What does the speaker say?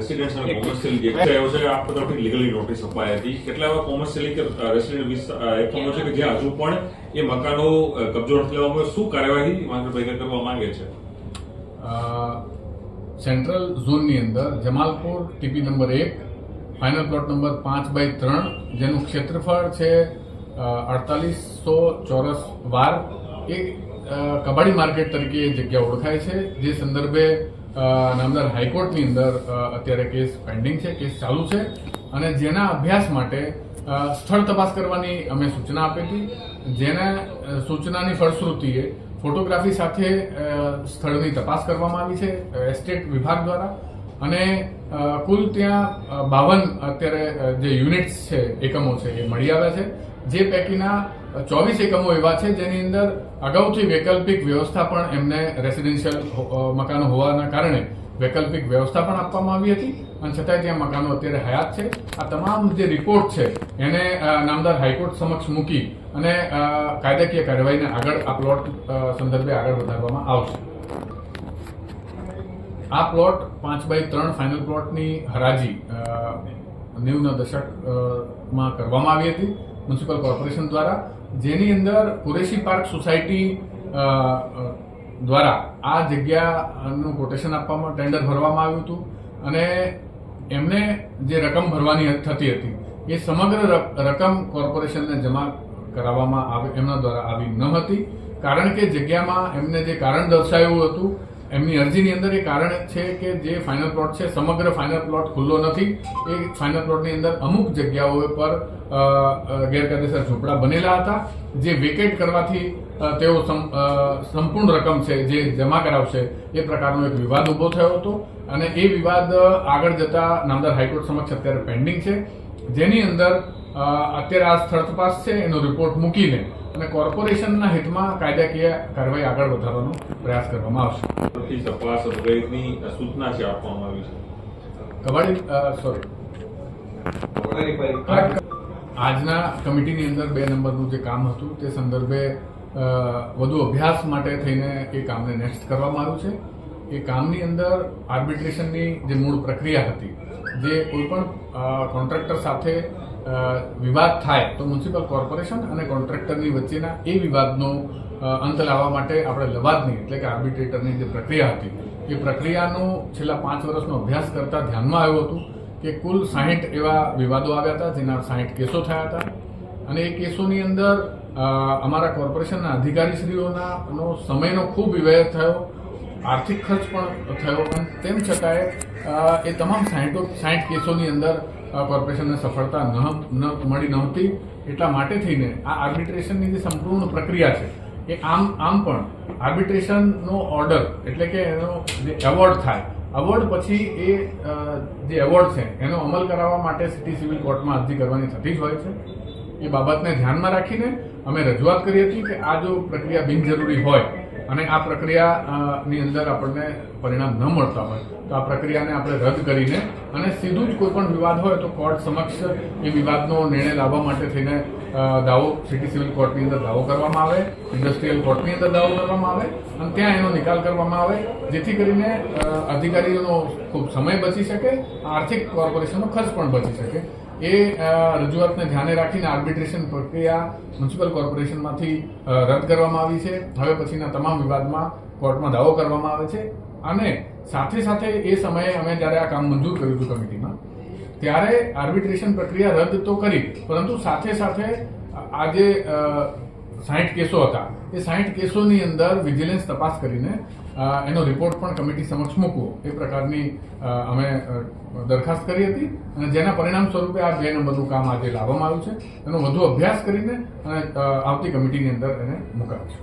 Residential અને commercial જે થયો છે આ તરફથી લીગલી નોટિસ અપાઈ હતી. કેટલા એવા કોમર્શિયલ કે રેસિડેન્શિયલ એકમો છે કે જ્યાં હજુ પણ એ મકાનો કબજો નથી લેવામાં, શું કાર્યવાહી માંગણી કરવા માંગે છે? સેન્ટ્રલ ઝોનની અંદર Jamalpur TP number 1 final plot number 5/3 જેનું ક્ષેત્રફળ છે 4800 ચોરસ વાર, એ કબાડી માર્કેટ તરીકે એ જગ્યા ઓળખાય છે. જે સંદર્ભે નામદાર હાઈકોર્ટની અંદર અત્યારે કેસ પેન્ડિંગ છે, કેસ ચાલુ છે, અને જેના અભ્યાસ માટે સ્થળ તપાસ કરવાની અમે સૂચના આપી હતી. જેના સૂચનાની ફળશ્રુતિએ ફોટોગ્રાફી સાથે સ્થળની તપાસ કરવામાં આવી છે એસ્ટેટ વિભાગ દ્વારા, અને કુલ ત્યાં 52 અત્યારે જે યુનિટ્સ છે, એકમો છે, એ મળી આવ્યા છે. જે પૈકીના 24 એકમો એવા છે જેની અંદર અગાઉથી વૈકલ્પિક વ્યવસ્થા પણ એમને રેસિડેન્શિયલ મકાનો હોવાના કારણે વૈકલ્પિક વ્યવસ્થા પણ આપવામાં આવી હતી, અને છતાંય ત્યાં મકાનો અત્યારે હયાત છે. આ તમામ જે રિપોર્ટ છે એને નામદાર હાઈકોર્ટ સમક્ષ મૂકી અને કાયદાકીય કાર્યવાહીને આગળ આ પ્લોટ સંદર્ભે આગળ વધારવામાં આવશે. આ પ્લોટ 5/3 ફાઇનલ પ્લોટની હરાજી 90ના દશકમાં કરવામાં આવી હતી મ્યુનિસિપલ કોર્પોરેશન દ્વારા, જેની અંદર કુરેશી પાર્ક સોસાયટી દ્વારા આ જગ્યાનું કોટેશન આપવામાં, ટેન્ડર ભરવામાં આવ્યું હતું, અને એમને જે રકમ ભરવાની થતી હતી એ સમગ્ર રકમ કોર્પોરેશનને જમા કરાવવામાં એમના દ્વારા આવી ન હતી. કારણ કે જગ્યામાં એમને જે કારણ દર્શાવ્યું હતું એમની અરજીની અંદર, એ કારણ છે કે જે ફાઇનલ પ્લોટ છે સમગ્ર ફાઇનલ પ્લોટ ખુલ્લો નથી. એ ફાઇનલ પ્લોટની અંદર અમુક જગ્યાઓ પર ગેરકાયદેસર ઝૂંપડા બનેલા હતા, જે વેકેટ કરવાથી તેઓ સંપૂર્ણ રકમ છે જે જમા કરાવશે એ પ્રકારનો એક વિવાદ ઉભો થયો હતો, અને એ વિવાદ આગળ જતા નામદાર હાઈકોર્ટ સમક્ષ અત્યારે પેન્ડિંગ છે. જેની અંદર અત્યારે આ સ્થળ તપાસ છે એનો રિપોર્ટ મૂકીને અને કોર્પોરેશનના હિતમાં કાયદાકીય કાર્યવાહી આગળ વધારવાનો પ્રયાસ કરવામાં આવશે. તપાસ વગેરેની સૂચના છે આપવામાં આવી છે. આજના કમિટીની અંદર 2 નંબરનું જે કામ હતું તે સંદર્ભે વધુ અભ્યાસ માટે થઈને એ કામને નેક્સ્ટ કરવામાં આવ્યું છે. એ કામની અંદર આર્બિટ્રેશનની જે મૂળ પ્રક્રિયા હતી, જે કોઈપણ કોન્ટ્રાક્ટર સાથે વિવાદ થાય તો મ્યુનિસિપલ કોર્પોરેશન અને કોન્ટ્રાક્ટરની વચ્ચેના એ વિવાદનો અંત લાવવા માટે આપણે લવાદની એટલે કે આર્બિટ્રેટરની જે પ્રક્રિયા હતી એ પ્રક્રિયાનો છેલ્લા 5 વર્ષનો અભ્યાસ કરતા ધ્યાનમાં આવ્યું હતું કે કુલ 60 એવા વિવાદો આવ્યા હતા, જેના 60 કેસો થયા હતા, અને એ કેસોની અંદર અમારા કોર્પોરેશનના અધિકારીશ્રીઓનો સમયનો ખૂબ વ્યય થયો, આર્થિક ખર્ચ પણ થયો, પણ તેમ છતાંય એ તમામ 60 કેસોની અંદર કોર્પોરેશનને સફળતા મળી નહોતી. એટલા માટે થઈને આ આર્બિટ્રેશનની જે સંપૂર્ણ પ્રક્રિયા છે એ આમ પણ આર્બિટ્રેશનનો ઓર્ડર એટલે કે એનો જે એવોર્ડ થાય, એવોર્ડ પછી એ જે એવોર્ડ છે એનો અમલ કરાવવા માટે સિટી સિવિલ કોર્ટમાં અરજી કરવાની થતી જ હોય છે. એ બાબતને ધ્યાનમાં રાખીને અમે રજૂઆત કરી હતી કે આ જો પ્રક્રિયા બિનજરૂરી હોય અને આ પ્રક્રિયાની અંદર આપણને પરિણામ ન મળતા હોય તો આ પ્રક્રિયાને આપણે રદ કરીને અને સીધું જ કોઈ પણ વિવાદ હોય તો કોર્ટ સમક્ષ એ વિવાદનો નિર્ણય લાવવા માટે થઈને દાવો સિટી સિવિલ કોર્ટની અંદર દાવો કરવામાં આવે, ઇન્ડસ્ટ્રીયલ કોર્ટની અંદર દાવો કરવામાં આવે, અને ત્યાં એનો નિકાલ કરવામાં આવે, જેથી કરીને અધિકારીઓનો ખૂબ સમય બચી શકે, આર્થિક કોર્પોરેશનનો ખર્ચ પણ બચી શકે. એ રજૂઆતને ધ્યાને રાખીને આર્બિટ્રેશન પ્રક્રિયા મ્યુનિસિપલ કોર્પોરેશનમાંથી રદ કરવામાં આવી છે. હવે પછીના તમામ વિવાદમાં કોર્ટમાં દાવો કરવામાં આવે છે, અને સાથે સાથે એ સમયે અમે જ્યારે આ કામ મંજૂર કર્યું હતું કમિટીમાં ત્યારે આર્બિટ્રેશન પ્રક્રિયા રદ તો કરી, પરંતુ સાથે સાથે આ જે 60 કેસો હતા એ 60 કેસોની અંદર વિજિલન્સ તપાસ કરીને એનો રિપોર્ટ પણ કમિટી સમક્ષ મૂકવો એ પ્રકારની અમે દરખાસ્ત કરી હતી, અને જેના પરિણામ સ્વરૂપે આ 2 નંબરનું કામ આજે લાવવામાં આવ્યું છે. એનો વધુ અભ્યાસ કરીને અને આવતી કમિટીની અંદર એને મુકાવશે.